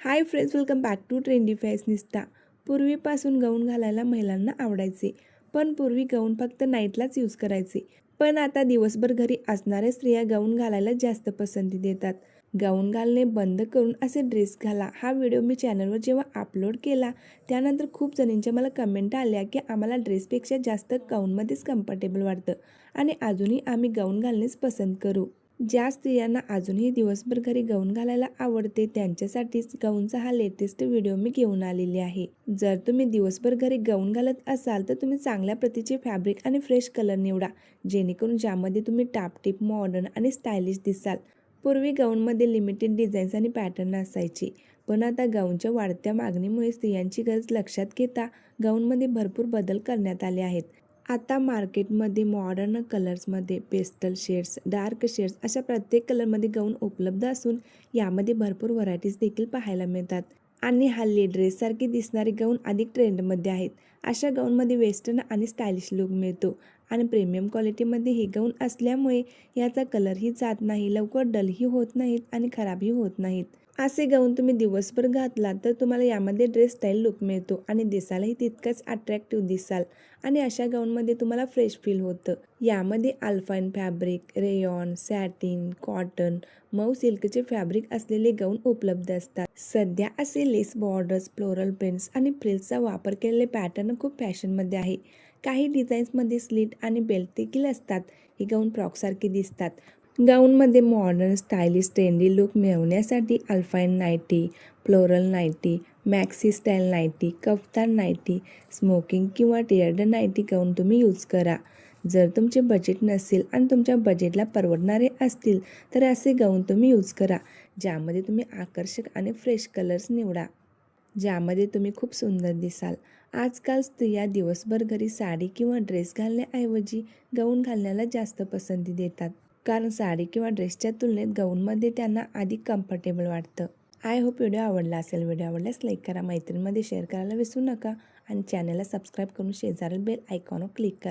High friends, welcome back to trendy fashionista. पूर्वीपासून gown घालायला महिलांना आवडायचे, पण पूर्वी गाऊन फक्त नाईटलाच यूज करायचे. पण आता दिवसभर घरी असणाऱ्या स्त्रिया गाऊन घालायला जास्त पसंती देतात. गाऊन घालणे बंद करून असे ड्रेस घाला. हा व्हिडिओ मी चॅनलवर जेव्हा अपलोड केला त्यानंतर खूप जणींच्या मला कमेंट आल्या की आम्हाला ड्रेसपेक्षा जास्त गाऊनमध्येच कम्फर्टेबल वाटतं आणि अजूनही आम्ही गाऊन घालणेच पसंत करू. ज्या स्त्रियांना अजूनही दिवसभर घरी गाऊन घालायला आवडते त्यांच्यासाठीच गाऊनचा हा लेटेस्ट व्हिडिओ मी घेऊन आलेली आहे. जर तुम्ही दिवसभर घरी गाऊन घालत असाल तर तुम्ही चांगल्या प्रतीचे फॅब्रिक आणि फ्रेश कलर निवडा, जेणेकरून ज्यामध्ये तुम्ही टापटीप, मॉडर्न आणि स्टायलिश दिसाल. पूर्वी गाऊनमध्ये लिमिटेड डिझाईन्स आणि पॅटर्न असायचे, पण आता गाऊनच्या वाढत्या मागणीमुळे स्त्रियांची गरज लक्षात घेता गाऊनमध्ये भरपूर बदल करण्यात आले आहेत. आता मार्केटमध्ये मॉडर्न कलर्समध्ये पेस्टल शेड्स, डार्क शेड्स अशा प्रत्येक कलरमध्ये गाऊन उपलब्ध असून यामध्ये भरपूर व्हरायटीज देखील पाहायला मिळतात. आणि हल्ली ड्रेससारखे दिसणारे गाऊन अधिक ट्रेंडमध्ये आहेत. अशा गाऊनमध्ये वेस्टर्न आणि स्टायलिश लुक मिळतो आणि प्रीमियम क्वालिटीमध्ये हे गाऊन असल्यामुळे याचा कलरही जात नाही, लवकर डलही होत नाहीत आणि खराबही होत नाहीत. असे गाऊन तुम्ही दिवसभर घातलात तर तुम्हाला यामध्ये ड्रेस स्टाईल लुक मिळतो आणि दिसायलाही तितकंच अट्रॅक्टिव्ह दिसाल आणि अशा गाऊनमध्ये तुम्हाला फ्रेश फील होतं. यामध्ये alpine fabric, rayon, satin, cotton, मऊ सिल्कचे फॅब्रिक असलेले गाऊन उपलब्ध असतात. सध्या असे लेस बॉर्डर्स, फ्लोरल प्रिंट्स आणि फ्रिल्सचा वापर केलेले पॅटर्न खूप फॅशनमध्ये आहे. काही डिझाईन्समध्ये स्लीट आणि बेल्ट देखील असतात. हे गाऊन फ्रॉकसारखे दिसतात. गाऊनमध्ये मॉडर्न, स्टायलिश, ट्रेंडी लुक मिळवण्यासाठी alpine nightie, floral nightie, maxi style nightie, kaftan nightie, smocking किंवा टियर्ड नाईटी गाऊन तुम्ही यूज करा. जर तुमचे बजेट नसेल आणि तुमच्या बजेटला परवडणारे असतील तर असे गाऊन तुम्ही यूज करा, ज्यामध्ये तुम्ही आकर्षक आणि फ्रेश कलर्स निवडा, ज्यामध्ये तुम्ही खूप सुंदर दिसाल. आजकाल स्त्रिया दिवसभर घरी साडी किंवा ड्रेस घालण्याऐवजी गाऊन घालण्याला जास्त पसंती देतात, कारण साडी किंवा ड्रेसच्या तुलनेत गाऊनमध्ये त्यांना अधिक कम्फर्टेबल वाटतं. आय होप व्हिडिओ आवडला असेल. व्हिडिओ आवडल्यास लाईक करा, मैत्रिणींमध्ये शेअर करायला विसरू नका आणि चॅनलला सबस्क्राईब करून शेजारील बेल आयकॉनवर क्लिक करा.